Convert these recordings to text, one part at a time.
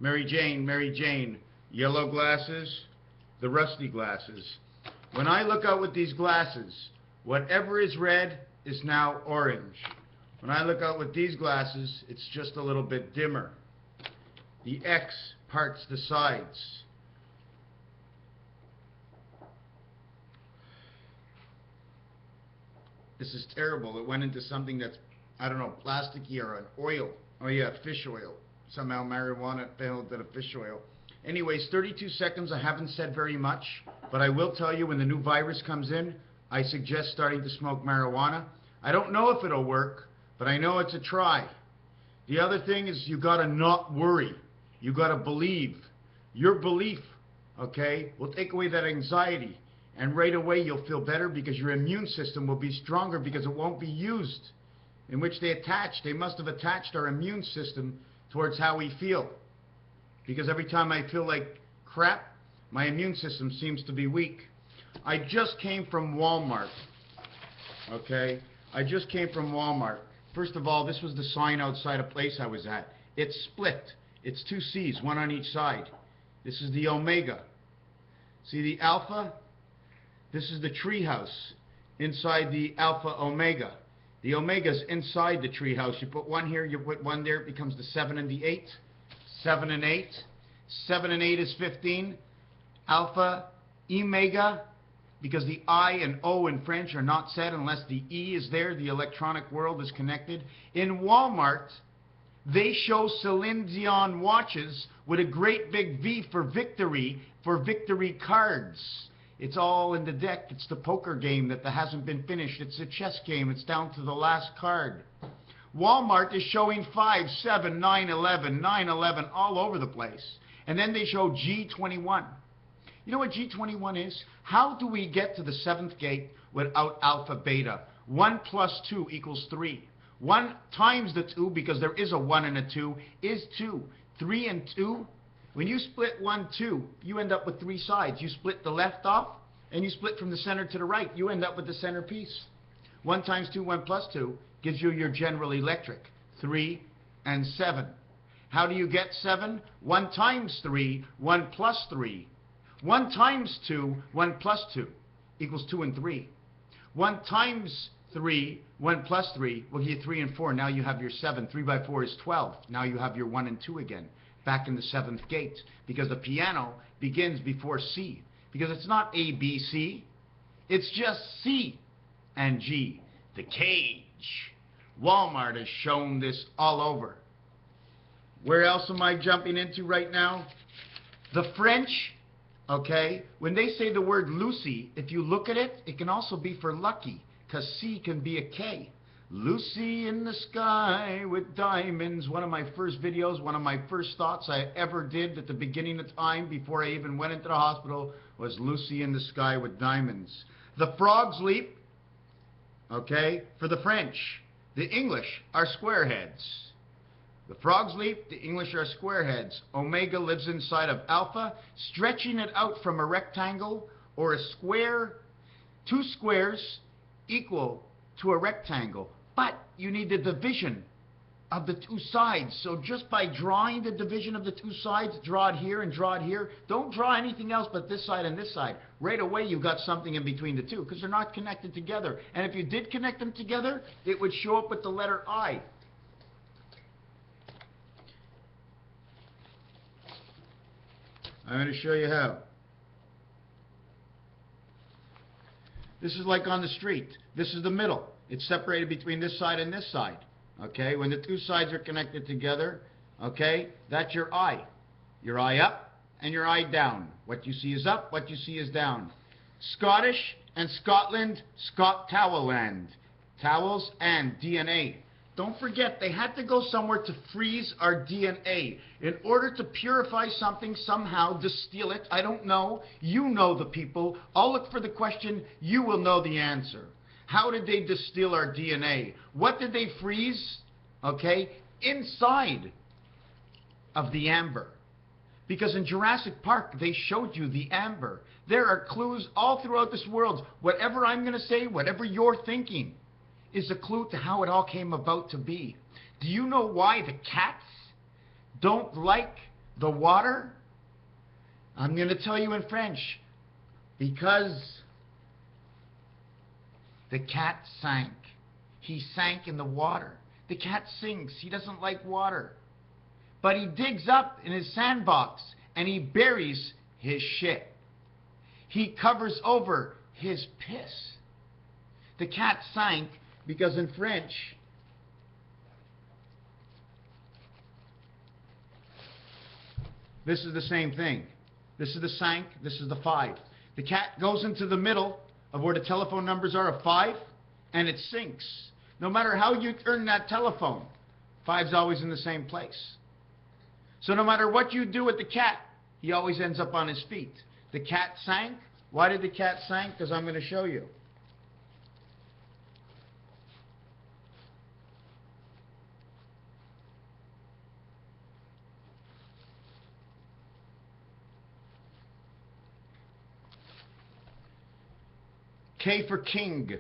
Mary Jane, yellow glasses, the rusty glasses. When I look out with these glasses, whatever is red is now orange. When I look out with these glasses, it's just a little bit dimmer. The X parts the sides. This is terrible. It went into something that's, I don't know, plasticky or an oil. Oh yeah, fish oil. Somehow marijuana fell into the fish oil. Anyways, 32 seconds. I haven't said very much, but I will tell you when the new virus comes in, I suggest starting to smoke marijuana. I don't know if it'll work, but I know it's a try. The other thing is you got to not worry. You got to believe. Your belief, okay, will take away that anxiety. And right away you'll feel better because your immune system will be stronger because it won't be used. In which they must have attached our immune system towards how we feel. Because every time I feel like crap, my immune system seems to be weak. I just came from Walmart. Okay? I just came from Walmart. First of all, this was the sign outside a place I was at. It's split. It's two C's, one on each side. This is the Omega. See the Alpha? This is the treehouse inside the Alpha Omega. The Omega's inside the treehouse. You put one here, you put one there, it becomes the 7 and the 8. 7 and 8. 7 and 8 is 15. Alpha, Omega, because the I and O in French are not said unless the E is there, the electronic world is connected. In Walmart, they show Celine Dion watches with a great big V for victory cards. It's all in the deck. It's the poker game that hasn't been finished. It's a chess game. It's down to the last card. Walmart is showing 5, 7, 9, 11, 9, 11 all over the place. And then they show G21. You know what G21 is? How do we get to the 7th gate without alpha beta? 1 plus 2 equals 3. 1 times the 2, because there is a 1 and a 2, is 2. 3 and 2. When you split 1, 2, you end up with 3 sides. You split the left off, and you split from the center to the right. You end up with the center piece. 1 times 2, 1 plus 2, gives you your General Electric. 3 and 7. How do you get 7? 1 times 3, 1 plus 3. 1 times 2, 1 plus 2, equals 2 and 3. 1 times 3, 1 plus 3, will give you 3 and 4. Now you have your 7. 3 by 4 is 12. Now you have your 1 and 2 again. Back in the 7th gate, because the piano begins before C, because it's not A, B, C, it's just C and G. The cage. Walmart has shown this all over. Where else am I jumping into right now? The French, okay, when they say the word Lucy, if you look at it, it can also be for lucky, because C can be a K. Lucy in the sky with diamonds. One of my first videos, one of my first thoughts I ever did at the beginning of time before I even went into the hospital was Lucy in the sky with diamonds. The frogs leap, okay, for the French. The English are squareheads. The frogs leap, the English are squareheads. Omega lives inside of alpha, stretching it out from a rectangle or a square. 2 squares equal to a rectangle, but you need the division of the 2 sides. So just by drawing the division of the 2 sides, draw it here and draw it here. Don't draw anything else but this side and this side. Right away you got something in between the 2 because they're not connected together. And if you did connect them together, it would show up with the letter I. I'm going to show you how. This is like on the street. This is the middle. It's separated between this side and this side. Okay? When the 2 sides are connected together, okay, that's your eye. Your eye up and your eye down. What you see is up, what you see is down. Scottish and Scotland, Scott Towel Land. Towels and DNA. Don't forget, they had to go somewhere to freeze our DNA. In order to purify something, somehow, distill it, I don't know. You know the people. I'll look for the question. You will know the answer. How did they distill our DNA? What did they freeze? Okay, inside of the amber. Because in Jurassic Park, they showed you the amber. There are clues all throughout this world. Whatever I'm going to say, whatever you're thinking, is a clue to how it all came about to be. Do you know why the cats don't like The water, I'm going to tell you in French, because the cat sank. He sank in the water. The cat sinks. He doesn't like water. But he digs up in his sandbox and he buries his shit. He covers over his piss. The cat sank because in French, this is the same thing. This is the sank, this is the 5. The cat goes into the middle of where the telephone numbers are of 5, and it sinks. No matter how you turn that telephone, 5's always in the same place. So no matter what you do with the cat, he always ends up on his feet. The cat sank. Why did the cat sank? Because I'm going to show you. K for king,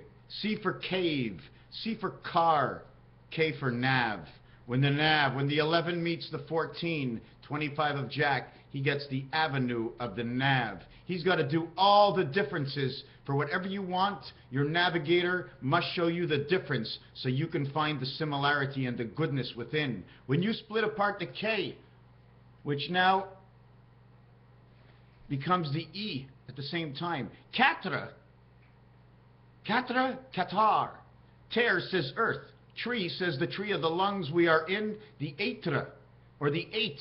C for cave, C for car, K for nav. When the 11 meets the 14, 25 of jack, he gets the avenue of the nav. He's got to do all the differences. For whatever you want, your navigator must show you the difference so you can find the similarity and the goodness within. When you split apart the K, which now becomes the E at the same time, quatre, Qatar. Terre says earth. Tree says the tree of the lungs we are in. The être, or the 8.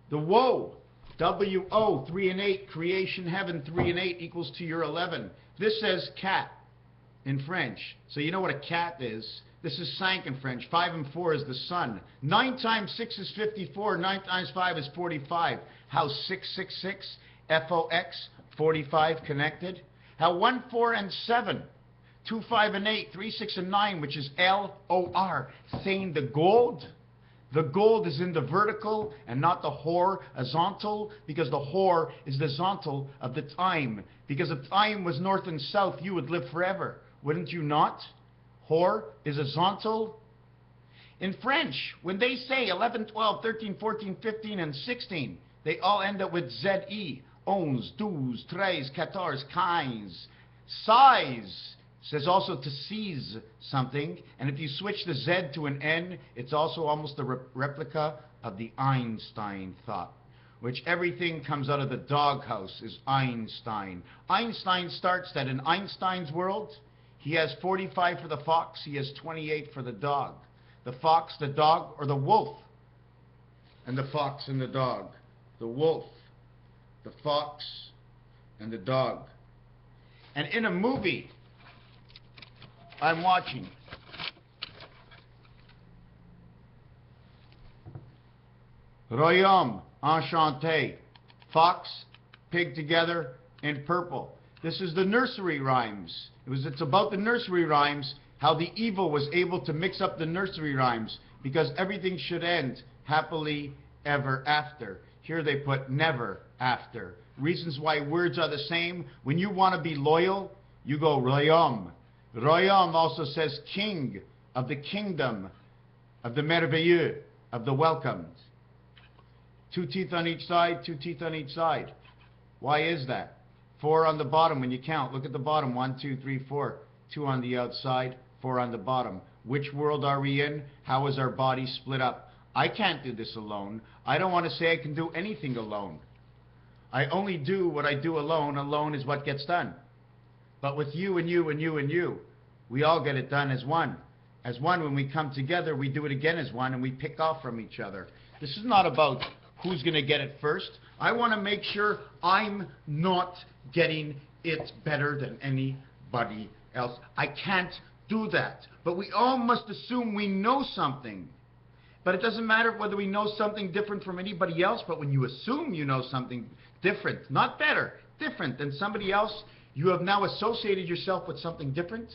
The woe, W-O, 3 and 8. Creation, heaven, 3 and 8 equals to your 11. This says cat in French. So you know what a cat is. This is cinq in French. 5 and 4 is the sun. 9 times 6 is 54. 9 times 5 is 45. How 666, F-O-X, 45 connected? How 1, 4, and 7, 2, 5, and 8, 3, 6, and 9, which is L-O-R, saying the gold is in the vertical and not the horizontal, because the hor is the zontal of the time. Because if time was north and south, you would live forever. Wouldn't you not? Hor is a zontal. In French, when they say 11, 12, 13, 14, 15, and 16, they all end up with Z-E. 11, 12, 13, 14, 15. Size says also to seize something, and if you switch the Z to an N, it's also almost a replica of the Einstein thought, which everything comes out of the doghouse is Einstein. Einstein starts that in Einstein's world, he has 45 for the fox, he has 28 for the dog. The fox, the dog, or the wolf, and the fox and the dog. The wolf, the fox, and the dog. And in a movie I'm watching, Royaume, enchanté, fox, pig together, in purple. This is the nursery rhymes. It's about the nursery rhymes, how the evil was able to mix up the nursery rhymes, because everything should end happily ever after. Here they put never after. Reasons why words are the same. When you want to be loyal, you go royaume. Royaume also says king, of the kingdom, of the merveilleux, of the welcomed. 2 teeth on each side, 2 teeth on each side. Why is that? 4 on the bottom when you count. Look at the bottom. 1, 2, 3, 4. 2 on the outside, 4 on the bottom. Which world are we in? How is our body split up? I can't do this alone. I don't want to say I can do anything alone. I only do what I do alone. Alone is what gets done. But with you and you and you and you, we all get it done as one. As one, when we come together, we do it again as one, and we pick off from each other. This is not about who's going to get it first. I want to make sure I'm not getting it better than anybody else. I can't do that. But we all must assume we know something. But it doesn't matter whether we know something different from anybody else, but when you assume you know something different, not better, different than somebody else, you have now associated yourself with something different,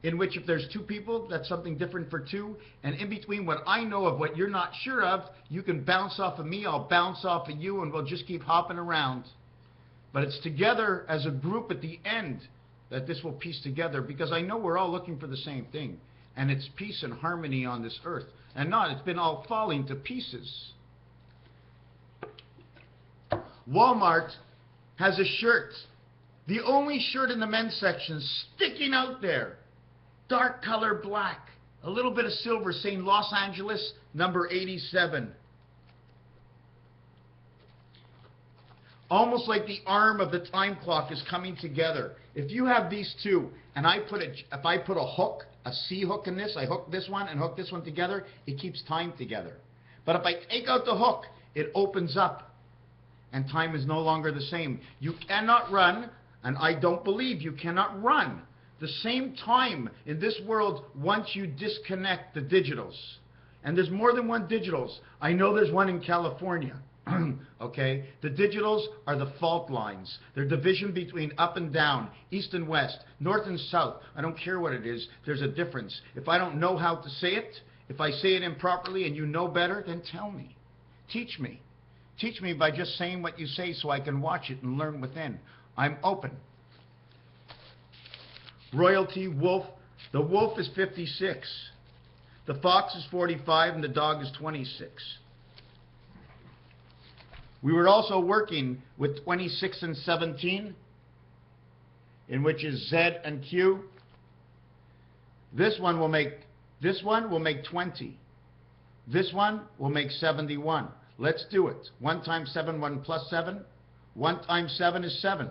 in which if there's 2 people, that's something different for 2, and in between what I know of what you're not sure of, you can bounce off of me, I'll bounce off of you, and we'll just keep hopping around. But it's together as a group at the end that this will piece together, because I know we're all looking for the same thing, and it's peace and harmony on this earth, and not, it's been all falling to pieces. Walmart has a shirt, the only shirt in the men's section sticking out there. Dark color black, a little bit of silver saying Los Angeles, number 87. Almost like the arm of the time clock is coming together. If you have these two, and if I put a hook, a C hook in this, I hook this one and hook this one together, it keeps time together. But if I take out the hook, it opens up, and time is no longer the same. You cannot run, and I don't believe you cannot run the same time in this world once you disconnect the digitals. And there's more than one digitals. I know there's one in California. Okay, the digitals are the fault lines. They're division between up and down, east and west, north and south. I don't care what it is. There's a difference. If I don't know how to say it, if I say it improperly and you know better, then tell me. Teach me. Teach me by just saying what you say so I can watch it and learn within. I'm open. Royalty, wolf. The wolf is 56. The fox is 45 and the dog is 26. We were also working with 26 and 17, in which is Z and Q. This one will make 20. This one will make 71. Let's do it. 1 times 7, 1 plus 7. 1 times 7 is 7.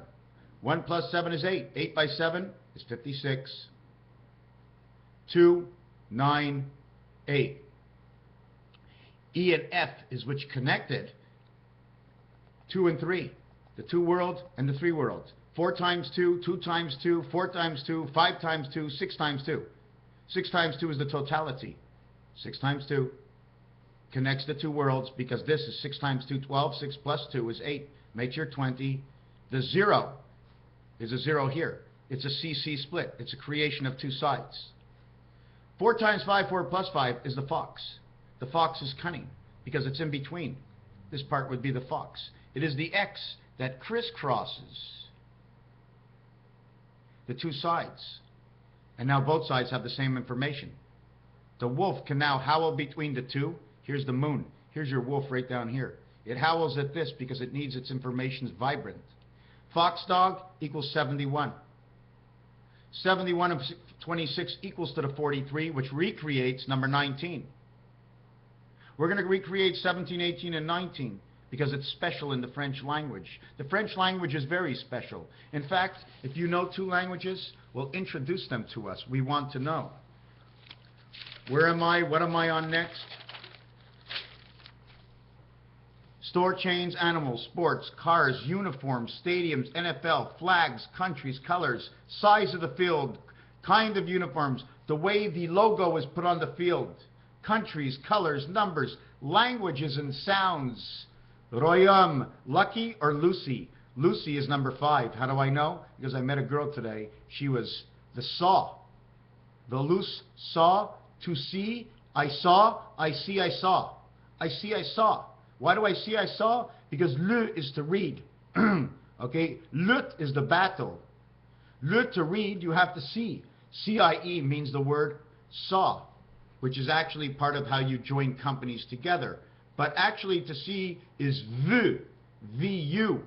1 plus 7 is 8. 8 by 7 is 56. 2, 9, 8. E and F is which connected 2 and 3, the 2 world and the 3 world. 4 times 2, 2 times 2, 4 times 2, 5 times 2, 6 times 2. 6 times 2 is the totality. 6 times 2 connects the 2 worlds because this is 6 times 2, 12. 6 plus 2 is 8. Makes your 20. The 0 is a 0 here. It's a CC split. It's a creation of 2 sides. 4 times 5, 4 plus 5 is the fox. The fox is cunning because it's in between. This part would be the fox. It is the X that crisscrosses the 2 sides. And now both sides have the same information. The wolf can now howl between the 2. Here's the moon. Here's your wolf right down here. It howls at this because it needs its information vibrant. Fox dog equals 71. 71 of 26 equals to the 43, which recreates number 19. We're going to recreate 17, 18, and 19 because it's special in the French language. The French language is very special. In fact, if you know 2 languages, we'll introduce them to us. We want to know. Where am I? What am I on next? Store chains, animals, sports, cars, uniforms, stadiums, NFL, flags, countries, colors, size of the field, kind of uniforms, the way the logo is put on the field, countries, colors, numbers, languages and sounds. Royaume, Lucky or Lucy? Lucy is number 5. How do I know? Because I met a girl today. She was the saw. The loose saw, to see, I saw, I see, I saw. I see, I saw. Why do I see, I saw? Because le is to read. Okay? Lut is the battle. Le to read, you have to see. CIE means the word saw, which is actually part of how you join companies together. But actually to see is vu, V-U.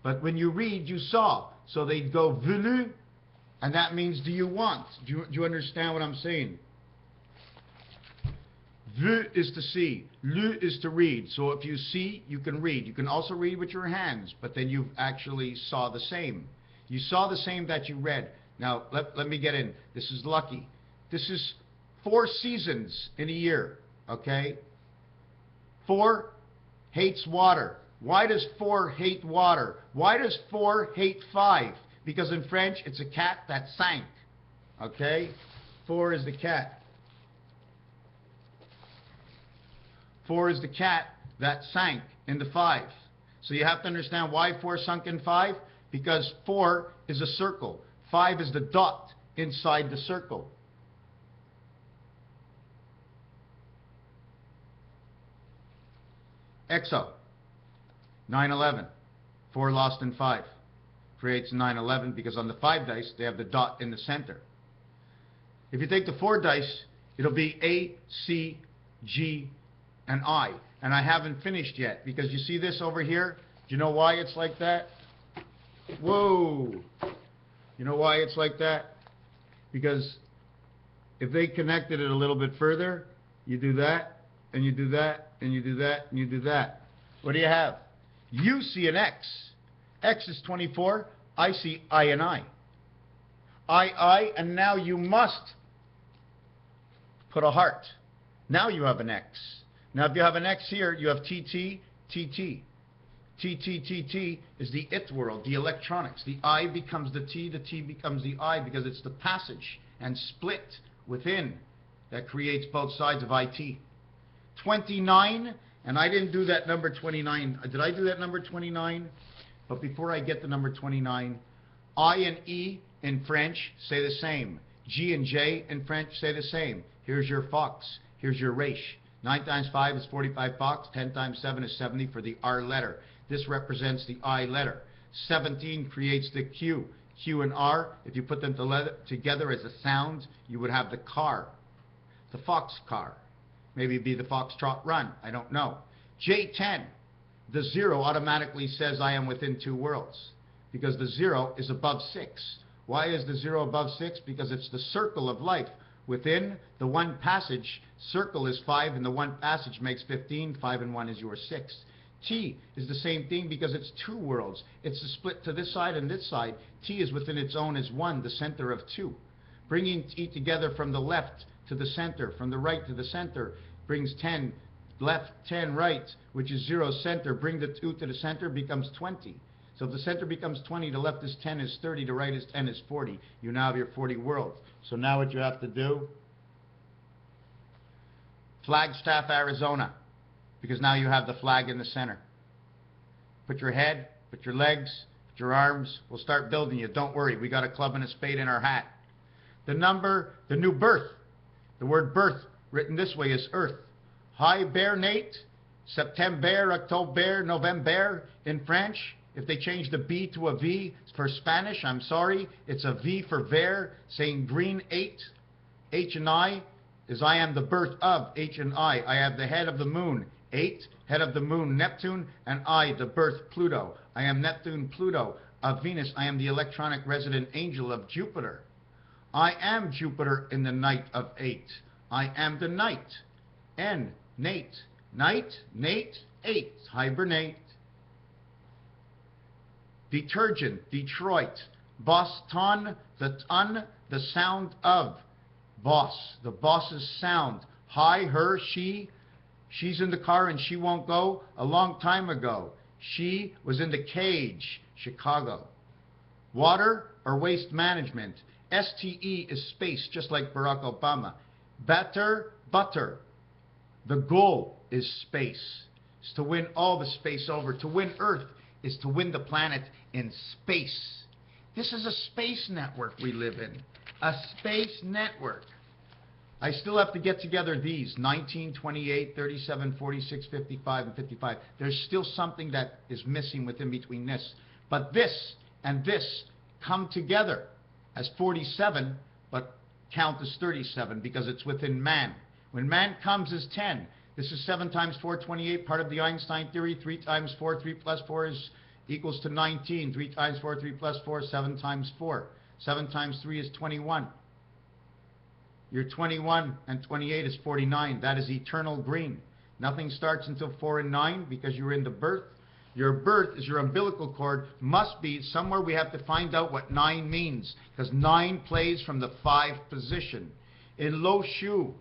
But when you read, you saw. So they go vulu, and that means do you want? Do you understand what I'm saying? Vu is to see. Lu is to read. So if you see, you can read. You can also read with your hands, but then you actually saw the same. You saw the same that you read. Now, let me get in. This is lucky. This is 4 seasons in a year, okay? 4 hates water. Why does 4 hate water? Why does 4 hate 5? Because in French, it's a cat that sank, okay? 4 is the cat. 4 is the cat that sank in the 5. So you have to understand why 4 sunk in 5. Because 4 is a circle. 5 is the dot inside the circle. EXO. 9/11. 4 lost in 5. Creates 9/11 because on the 5 dice, they have the dot in the center. If you take the 4 dice, it'll be A, C, G, and I. And I haven't finished yet because you see this over here? Do you know why it's like that? Whoa! You know why it's like that? Because if they connected it a little bit further, you do that, and you do that, and you do that, and you do that. What do you have? You see an X. X is 24. I see I and I. And now you must put a heart. Now you have an X. Now if you have an X here, you have TT, TT. TT is the it world, the electronics. The I becomes the T becomes the I, because it's the passage and split within that creates both sides of IT. 29, and I didn't do that number 29. Did I do that number 29? But before I get the number 29, I and E in French say the same. G and J in French say the same. Here's your fox. Here's your reich. 9 times 5 is 45 fox. 10 times 7 is 70 for the R letter. This represents the I letter. 17 creates the Q. Q and R, if you put them together as a sound, you would have the car. The fox car. Maybe it'd be the foxtrot run. I don't know. J10, the 0 automatically says I am within two worlds, because the 0 is above 6. Why is the 0 above 6? Because it's the circle of life. Within the one passage, circle is 5, and the one passage makes 15. 5 and 1 is your 6. T is the same thing because it's two worlds. It's the split to this side and this side. T is within its own as 1, the center of 2. Bringing T together from the left to the center, from the right to the center, brings 10 left, 10 right, which is 0 center. Bring the 2 to the center, becomes 20. So if the center becomes 20, the left is 10 is 30, the right is 10 is 40. You now have your 40 worlds. So now what you have to do, Flagstaff, Arizona, because now you have the flag in the center. Put your head, put your legs, put your arms. We'll start building you. Don't worry, we got a club and a spade in our hat. The number, the new birth. The word birth written this way is earth. Hibernate, September, October, November in French. If they change the B to a V for Spanish, I'm sorry, it's a V for ver, saying green 8. H and I is I am the birth of H and I. I have the head of the moon, 8, head of the moon, Neptune, and I, the birth, Pluto. I am Neptune, Pluto of Venus. I am the electronic resident angel of Jupiter. I am Jupiter in the night of 8. I am the night. N, Nate. Night, Nate, 8. Hibernate. Detergent, Detroit. Boston, the ton, the sound of. Boss, the boss's sound. Hi, her, she. She's in the car and she won't go. A long time ago. She was in the cage. Chicago. Water or waste management. STE is space, just like Barack Obama. Butter. The goal is space. It's to win all the space over. To win Earth is to win the planet in space. This is a space network we live in. A space network. I still have to get together these 19, 28, 37, 46, 55, and 55. There's still something that is missing within between this. But this and this come together as 47, but count as 37 because it's within man. When man comes as 10, this is 7 times 4, 28, part of the Einstein theory. 3 times 4, 3 plus 4 is equals to 19. 3 times 4, 3 plus 4, 7 times 4. 7 times 3 is 21. Your 21 and 28 is 49. That is eternal green. Nothing starts until 4 and 9 because you're in the birth. Your birth is your umbilical cord. Must be somewhere we have to find out what 9 means, because 9 plays from the 5 position. In Lo Shu,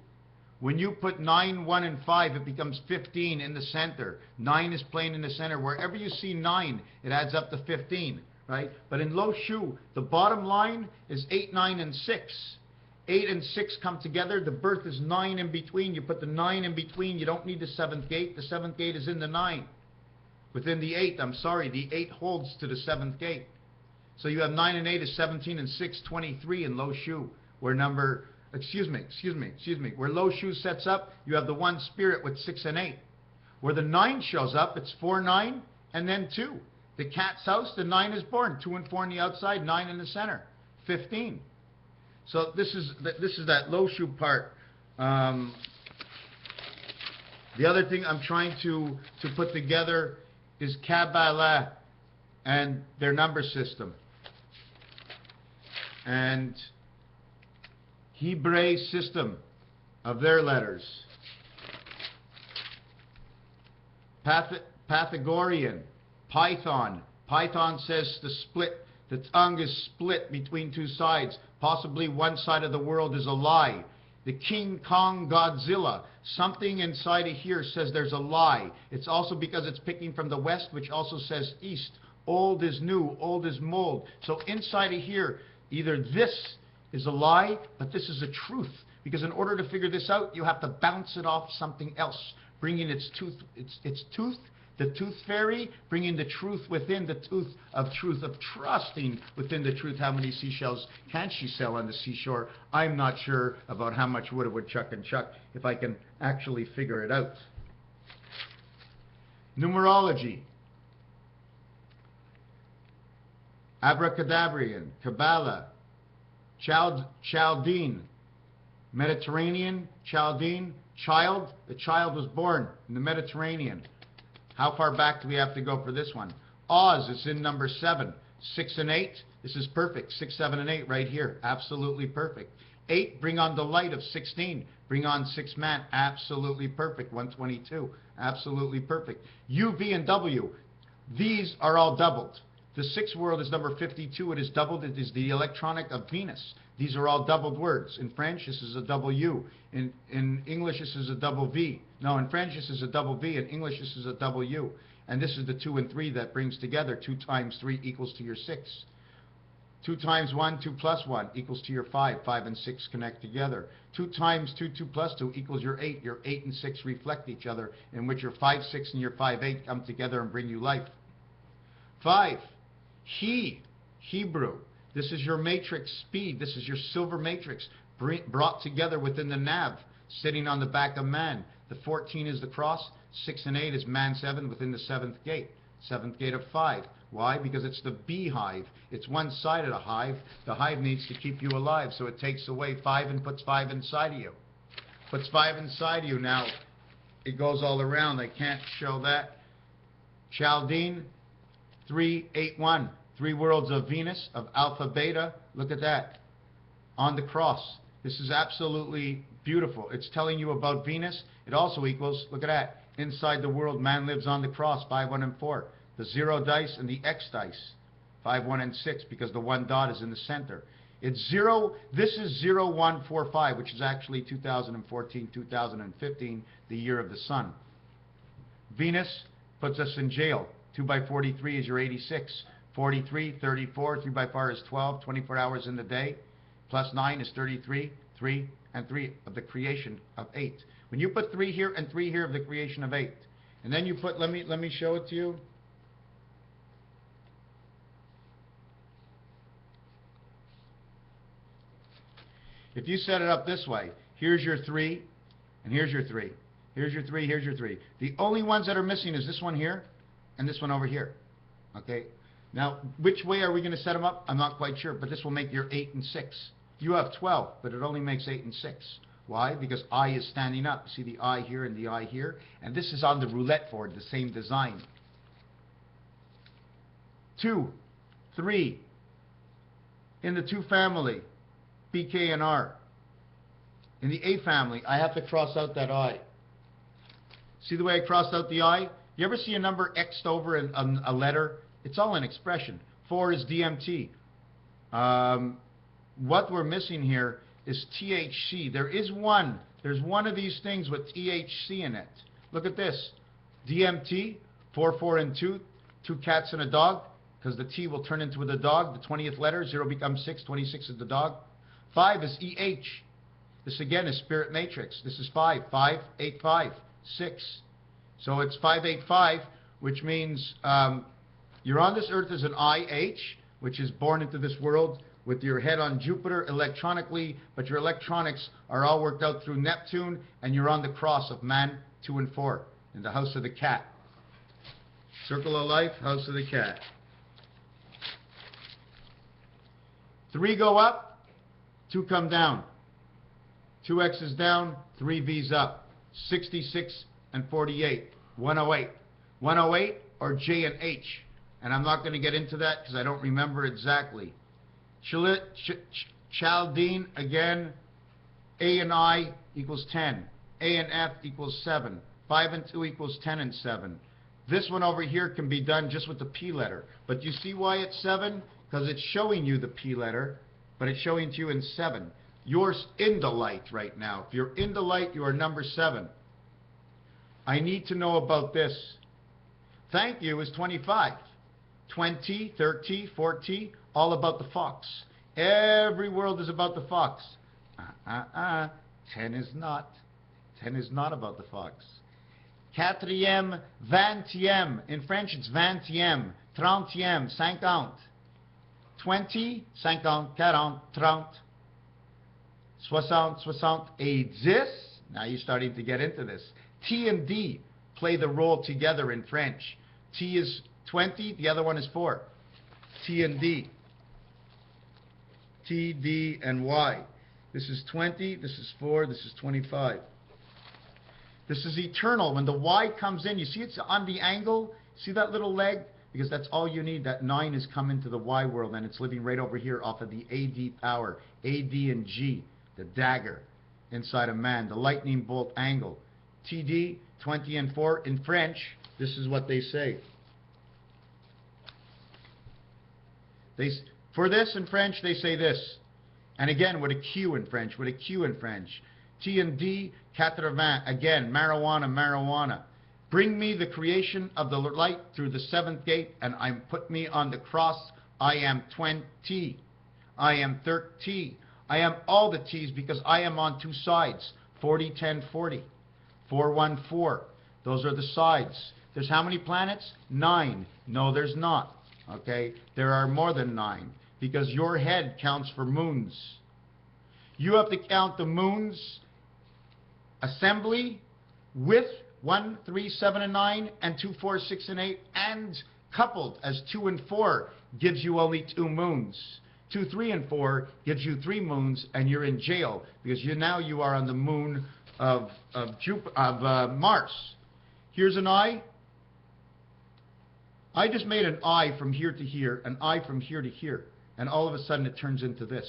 when you put 9, 1, and 5, it becomes 15 in the center. 9 is playing in the center. Wherever you see 9, it adds up to 15, right? But in Lo Shu, the bottom line is 8, 9, and 6. 8 and 6 come together. The birth is 9 in between. You put the 9 in between. You don't need the 7th gate. The 7th gate is in the 9. Within the 8, I'm sorry, the 8 holds to the 7th gate. So you have 9 and 8 is 17 and 6, 23 in Lo Shu. Where number... Excuse me. Where Lo Shu sets up, you have the one spirit with 6 and 8. Where the 9 shows up, it's 4, 9, and then 2. The cat's house, the 9 is born. 2 and 4 on the outside, 9 in the center. 15. So this is that Lo Shu part. The other thing I'm trying to put together is Kabbalah and their number system. And Hebrew system of their letters. Pythagorean, Python. Python says the tongue is split between two sides. Possibly one side of the world is a lie. The King Kong Godzilla, something inside of here says there's a lie. It's also because it's picking from the west, which also says east. Old is new, old is mold. So inside of here, either this is a lie, but this is a truth. Because in order to figure this out, you have to bounce it off something else, bringing its tooth, the tooth fairy, bringing the truth within the tooth, of trusting within the truth. How many seashells can she sell on the seashore? I'm not sure about how much wood it would chuck and chuck if I can actually figure it out. Numerology. Abracadabrian, Kabbalah, Chaldean, Mediterranean, Chaldean, child. The child was born in the Mediterranean. How far back do we have to go for this one? Oz is in number 7. 6 and 8, this is perfect. 6, 7, and 8 right here. Absolutely perfect. 8, bring on the light of 16. Bring on 6 man. Absolutely perfect. 122. Absolutely perfect. U, V, and W. These are all doubled. The 6th world is number 52. It is doubled. It is the electronic of Venus. These are all doubled words. In French, this is a double U. In English, this is a double V. No, in French, this is a double V. In English, this is a double U. And this is the 2 and 3 that brings together. 2 times 3 equals to your 6. 2 times 1, 2 plus 1 equals to your 5. 5 and 6 connect together. 2 times 2, 2 plus 2 equals your 8. Your 8 and 6 reflect each other, in which your 5, 6 and your 5, 8 come together and bring you life. 5. Hebrew. This is your matrix speed. This is your silver matrix brought together within the nav, sitting on the back of man. The 14 is the cross. 6 and 8 is man 7 within the 7th gate. 7th gate of 5. Why? Because it's the beehive. It's one side of the hive. The hive needs to keep you alive, so it takes away 5 and puts 5 inside of you. Puts 5 inside of you. Now, it goes all around. I can't show that. Chaldean, 3, 8, 1. 3 worlds of Venus, of Alpha, Beta. Look at that. On the cross. This is absolutely beautiful. It's telling you about Venus. It also equals, look at that, inside the world, man lives on the cross, 5, 1, and 4. The 0 dice and the X dice, 5, 1, and 6, because the 1 dot is in the center. It's 0, this is 0145, which is actually 2014, 2015, the year of the sun. Venus puts us in jail. 2 by 43 is your 86. 43, 34, 3 by 4 is 12, 24 hours in the day. Plus 9 is 33, 3 and 3 of the creation of 8. When you put 3 here and 3 here of the creation of 8, and then you put, let me show it to you. If you set it up this way, here's your 3, and here's your 3. Here's your 3, here's your 3. The only ones that are missing is this one here, and this one over here. Okay? Now, which way are we going to set them up? I'm not quite sure, but this will make your 8 and 6. You have 12, but it only makes 8 and 6. Why? Because I is standing up. See the I here and the I here? And this is on the roulette board, the same design. 2, 3. In the 2 family, BK and R. In the A family, I have to cross out that I. See the way I crossed out the I? You ever see a number X'd over a letter? It's all an expression. 4 is DMT. What we're missing here is THC. There's one of these things with THC in it. Look at this. DMT, 4, 4, and 2. 2 cats and a dog, because the T will turn into the dog. The 20th letter, 0 becomes 6, 26 is the dog. 5 is EH. This again is spirit matrix. This is 5. 5, 8, 5, 6. So it's 5, 8, 5, which means you're on this earth as an IH, which is born into this world with your head on Jupiter electronically, but your electronics are all worked out through Neptune, and you're on the cross of man 2 and 4 in the house of the cat. Circle of life, house of the cat. 3 go up, 2 come down. 2 X's down, 3 V's up. 66 and 48, 108. 108 or J and H. And I'm not going to get into that because I don't remember exactly. Chaldean, again, A and I equals 10. A and F equals 7. 5 and 2 equals 10 and 7. This one over here can be done just with the P letter. But you see why it's 7? Because it's showing you the P letter, but it's showing to you in 7. You're in the light right now. If you're in the light, you are number 7. I need to know about this. Thank you is 25. 20, 30, 40, all about the fox. Every world is about the fox. 10 is not. 10 is not about the fox. Quatrième, vingtième. In French, it's vingtième, trentième, 50. 20, 50, 40, 30, 60, 60, et 10. Now you're starting to get into this. T and D play the role together in French. T is 20, the other one is 4. T and D. T, D, and Y. This is 20, this is 4, this is 25. This is eternal. When the Y comes in, you see it's on the angle? See that little leg? Because that's all you need. That 9 is coming to the Y world, and it's living right over here off of the AD power. AD and G, the dagger inside of man, the lightning bolt angle. TD, 20 and 4. In French, this is what they say. For this in French, they say this. And again, with a Q in French, with a Q in French. T and D, 80, again, marijuana, marijuana. Bring me the creation of the light through the 7th gate, and put me on the cross. I am 20. I am 30. I am all the T's because I am on 2 sides. 40, 10, 40. 4, 1, 4. Those are the sides. There's how many planets? 9. No, there's not. Okay? There are more than 9 because your head counts for moons. You have to count the moons assembly with 1, 3, 7, and 9, and 2, 4, 6, and 8, and coupled as 2 and 4 gives you only 2 moons. 2, 3, and 4 gives you 3 moons, and you're in jail because now you are on the moon of Mars. Here's an eye. I just made an eye from here to here, an eye from here to here, and all of a sudden it turns into this.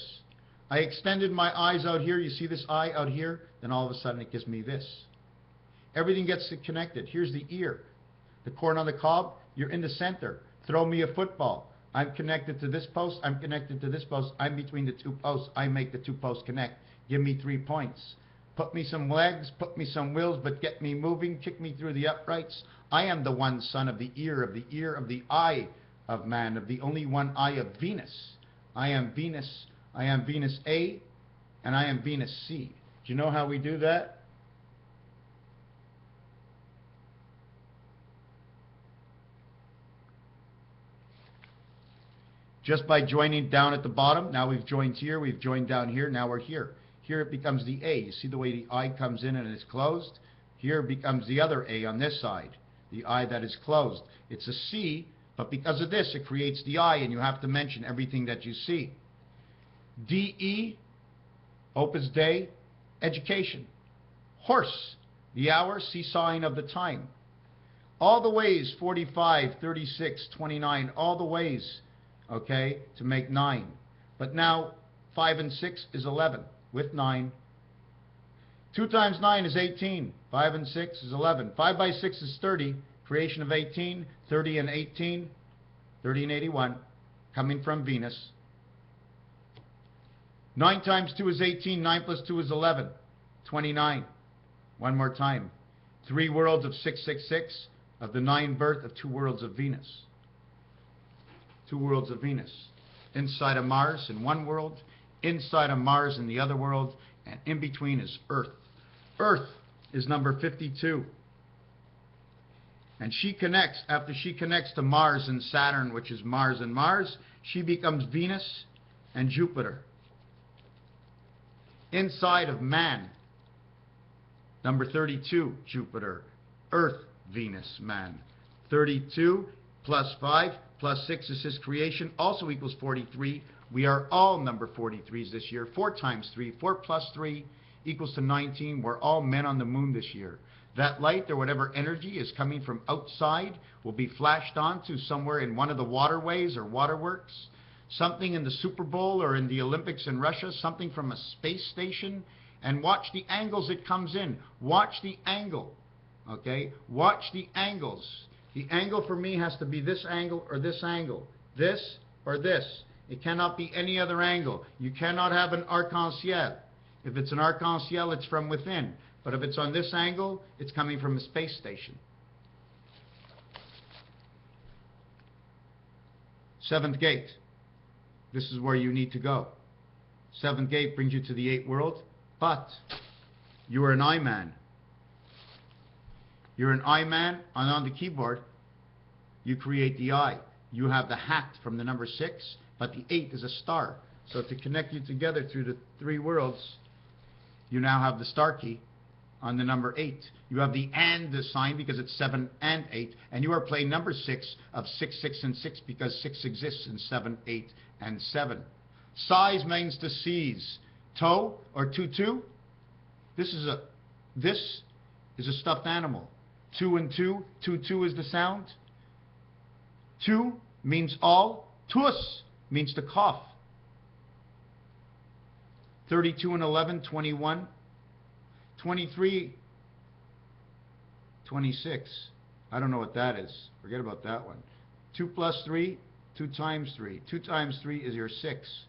I extended my eyes out here. You see this eye out here? Then all of a sudden it gives me this. Everything gets connected. Here's the ear. The corn on the cob, you're in the center. Throw me a football. I'm connected to this post. I'm connected to this post. I'm between the 2 posts. I make the 2 posts connect. Give me 3 points. Put me some legs, put me some wheels, but get me moving, kick me through the uprights. I am the one son of the ear, of the eye of man, of the only one eye of Venus. I am Venus. I am Venus A, and I am Venus C. Do you know how we do that? Just by joining down at the bottom. Now we've joined here, we've joined down here, now we're here. Here it becomes the A. You see the way the I comes in and it's closed? Here it becomes the other A on this side, the I that is closed. It's a C, but because of this, it creates the I, and you have to mention everything that you see. DE, Opus Dei, education. Horse, the hour, seesawing of the time. All the ways, 45, 36, 29, all the ways, okay, to make 9. But now, 5 and 6 is 11, with 9. 2 times 9 is 18. 5 and 6 is 11. 5 by 6 is 30. Creation of 18. 30 and 18. 30 and 81. Coming from Venus. 9 times 2 is 18. 9 plus 2 is 11. 29. One more time. 3 worlds of 666 of the 9 birth of 2 worlds of Venus. 2 worlds of Venus. Inside of Mars in one world. Inside of Mars in the other world. And in between is Earth. Earth is number 52. And she connects, after she connects to Mars and Saturn, which is Mars and Mars, she becomes Venus and Jupiter. Inside of man, number 32, Jupiter, Earth, Venus, man. 32 plus 5 plus 6 is his creation, also equals 43. We are all number 43s this year. 4 times 3, 4 plus 3 equals to 19. We're all men on the moon this year. That light or whatever energy is coming from outside will be flashed on to somewhere in one of the waterways or waterworks, something in the Super Bowl or in the Olympics in Russia, something from a space station, and watch the angles it comes in. Watch the angle, okay? Watch the angles. The angle for me has to be this angle or this angle, this or this. It cannot be any other angle. You cannot have an arc-en-ciel. If it's an arc-en-ciel, it's from within. But if it's on this angle, it's coming from a space station. Seventh gate. This is where you need to go. Seventh gate brings you to the eighth world, but you are an I man. You're an I man, and on the keyboard, you create the I. You have the hat from the number 6, but the 8 is a star. So to connect you together through the 3 worlds, you now have the star key on the number 8. You have the and sign because it's 7 and 8, and you are playing number 6 of 6, 6, and 6 because 6 exists in 7, 8, and 7. Size means to seize. Toe or tutu. This is a stuffed animal. 2 and 2. Tutu is the sound. 2 means all. Tus means to cough. 32 and 11, 21. 23, 26. I don't know what that is. Forget about that one. 2 plus 3, 2 times 3. 2 times 3 is your 6.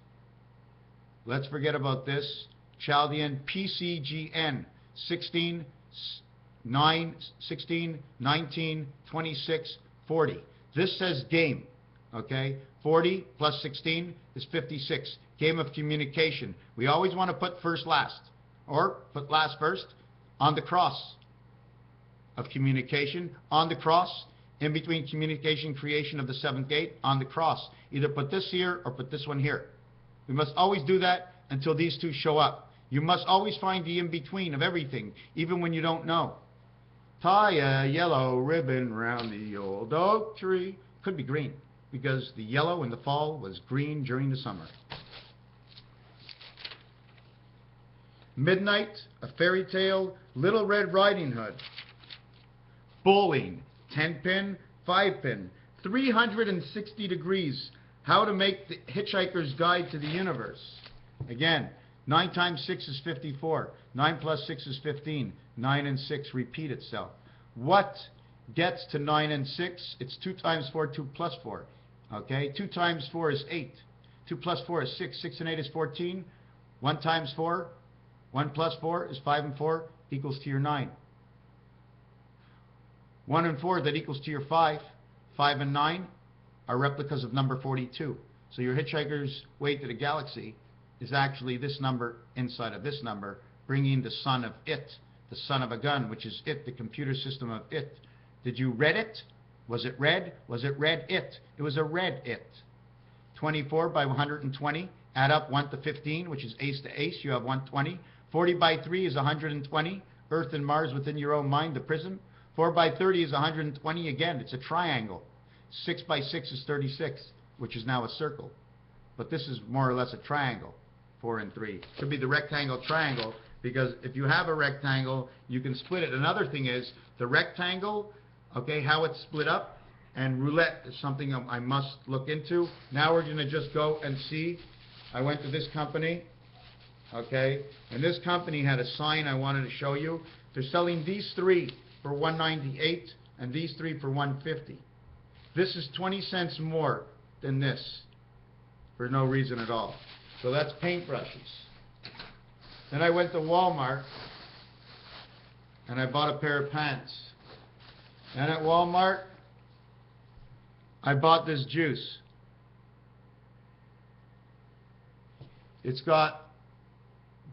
Let's forget about this. Chaldean, PCGN, 16, 9, 16, 19, 26, 40. This says game, okay? 40 plus 16 is 56. Game of communication. We always want to put first last, or put last first, on the cross of communication, on the cross, in between communication, creation of the 7th gate, on the cross. Either put this here or put this one here. We must always do that until these two show up. You must always find the in-between of everything, even when you don't know. Tie a yellow ribbon round the old oak tree. Could be green, because the yellow in the fall was green during the summer. Midnight, a fairy tale, Little Red Riding Hood. Bowling, 10-pin, 5-pin, 360 degrees. How to make the Hitchhiker's Guide to the Universe. Again, 9 times 6 is 54. 9 plus 6 is 15. 9 and 6 repeat itself. What gets to 9 and 6? It's 2 times 4, 2 plus 4. Okay? 2 times 4 is 8. 2 plus 4 is 6. 6 and 8 is 14. 1 times 4, 1 plus 4 is 5 and 4 equals to your 9. 1 and 4, that equals to your 5. 5 and 9 are replicas of number 42. So your Hitchhiker's Way to the Galaxy is actually this number inside of this number, bringing the son of it, the son of a gun, which is it, the computer system of it. Did you read it? Was it read? Was it read it? It was a read it. 24 by 120, add up 1 to 15, which is ace to ace, you have 120. 40 by 3 is 120, Earth and Mars within your own mind, the prism. 4 by 30 is 120 again, it's a triangle. 6 by 6 is 36, which is now a circle. But this is more or less a triangle, 4 and 3. Could be the rectangle triangle, because if you have a rectangle, you can split it. Another thing is, the rectangle, okay, how it's split up, and roulette is something I must look into. Now we're going to just go and see. I went to this company, okay, and this company had a sign I wanted to show you. They're selling these 3 for $198 and these 3 for $150. This is 20 cents more than this for no reason at all. So that's paintbrushes. Then I went to Walmart and I bought a pair of pants. And at Walmart, I bought this juice. It's got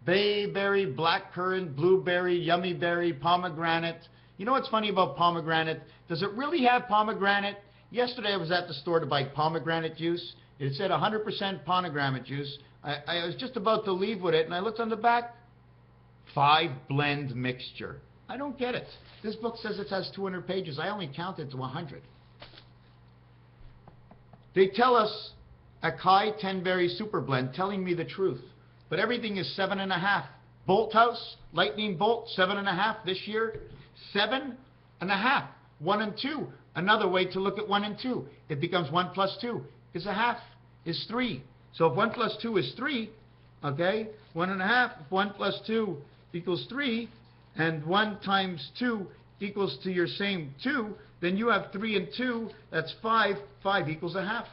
bayberry, blackcurrant, blueberry, yummy berry, pomegranate. You know what's funny about pomegranate? Does it really have pomegranate? Yesterday I was at the store to buy pomegranate juice. It said 100% pomegranate juice. I was just about to leave with it, and I looked on the back. 5-blend mixture. I don't get it. This book says it has 200 pages. I only counted to 100. They tell us Acai 10-berry super blend, telling me the truth. But everything is 7.5. Bolt House, lightning bolt, 7.5 this year. 7.5. 1 and 2. Another way to look at 1 and 2. It becomes 1 plus 2 is a half, is 3. So if 1 plus 2 is 3, okay, 1.5, if 1 plus 2 equals 3, and 1 times 2 equals to your same 2, then you have 3 and 2, that's 5. 5 equals a half.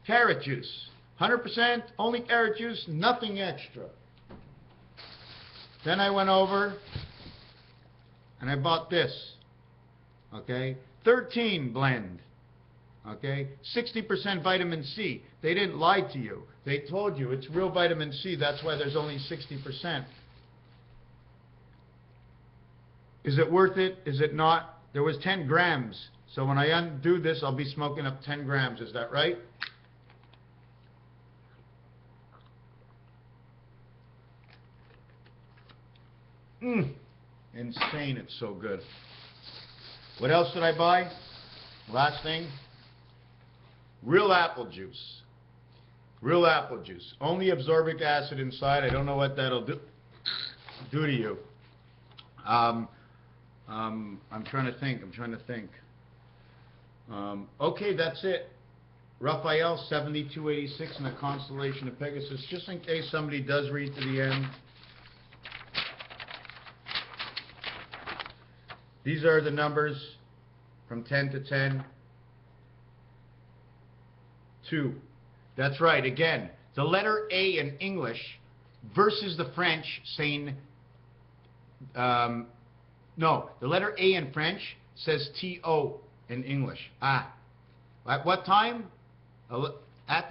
Carrot juice. 100% only carrot juice, nothing extra. Then I went over and I bought this. Okay, 13 blend. Okay, 60% vitamin C. They didn't lie to you. They told you it's real vitamin C. That's why there's only 60%. Is it worth it? Is it not? There was 10 grams. So when I undo this, I'll be smoking up 10 grams. Is that right? Insane, it's so good. What else did I buy? Last thing. Real apple juice. Real apple juice. Only absorbic acid inside. I don't know what that'll do to you. I'm trying to think. Okay, that's it. Raphael 7286 in the constellation of Pegasus. Just in case somebody does read to the end. These are the numbers from 10 to 10. 2. That's right. Again, the letter A in English versus the French saying, no, the letter A in French says T-O in English. Ah. At what time? At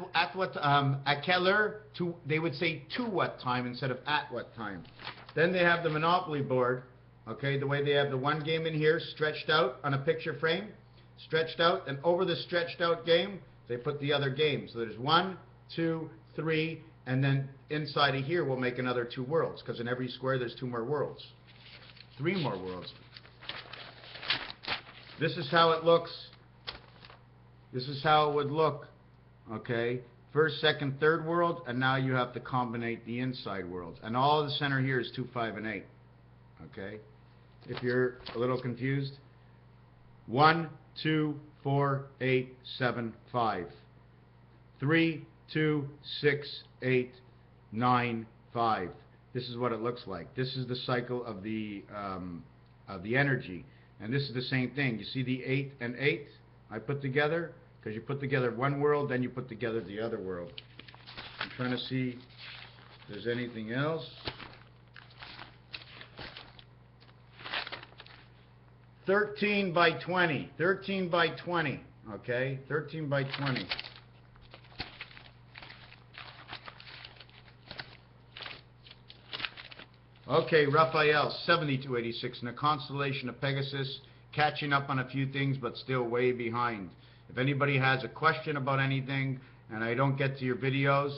quelle heure? They would say to what time instead of at what time. Then they have the Monopoly board. Okay, the way they have the one game in here stretched out on a picture frame, stretched out, and over the stretched out game, they put the other game. So there's 1, 2, 3, and then inside of here we'll make another 2 worlds, because in every square there's 2 more worlds. 3 more worlds. This is how it looks. This is how it would look. Okay, first, second, third world, and now you have to combine the inside worlds. And all the center here is 2, 5, and 8. Okay, if you're a little confused, 1, 2, 4, 8, 7, 5. 3, 2, 6, 8, 9, 5. This is what it looks like. This is the cycle of the energy, and this is the same thing. You see the 8 and 8 I put together, because you put together one world, then you put together the other world. I'm trying to see if there's anything else. 13 by 20. 13 by 20. Okay? 13 by 20. Okay, Raphael, 7286 in the constellation of Pegasus, catching up on a few things, but still way behind. If anybody has a question about anything, and I don't get to your videos,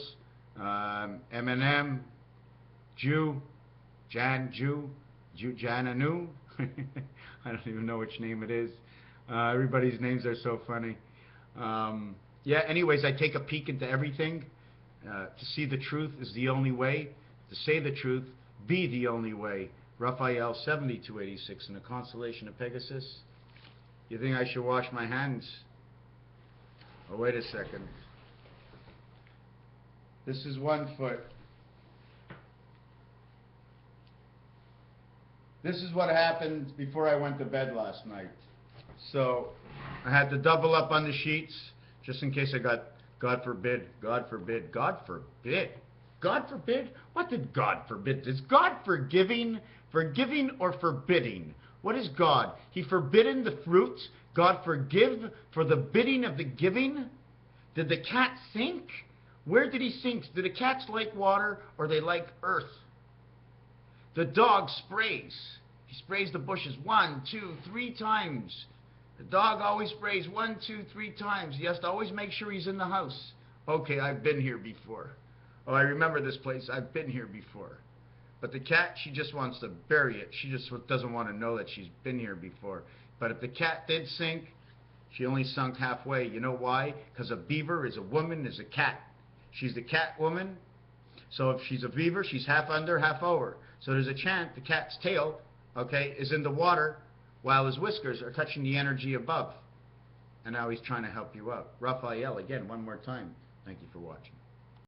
M&M, Jananu, I don't even know which name it is. Everybody's names are so funny. Yeah, anyways, I take a peek into everything. To see the truth is the only way. To say the truth, be the only way. Raphael 7286 in the constellation of Pegasus. You think I should wash my hands? Oh, wait a second. This is 1 foot. This is what happened before I went to bed last night. So I had to double up on the sheets just in case I got, God forbid. God forbid. What did God forbid? Is God forgiving or forbidding? What is God? He forbidden the fruit? God forgive for the bidding of the giving? Did the cat sink? Where did he sink? Do the cats like water or they like earth? The dog sprays. He sprays the bushes 1, 2, 3 times. The dog always sprays 1, 2, 3 times. He has to always make sure he's in the house. Okay, I've been here before. Oh, I remember this place. I've been here before. But the cat, she just wants to bury it. She just doesn't want to know that she's been here before. But if the cat did sink, she only sunk halfway. You know why? Because a beaver is a woman, is a cat. She's the cat woman. So if she's a beaver, she's half under, half over. So there's a chance the cat's tail, okay, is in the water while his whiskers are touching the energy above. And now he's trying to help you out. Raphael, again, one more time, thank you for watching.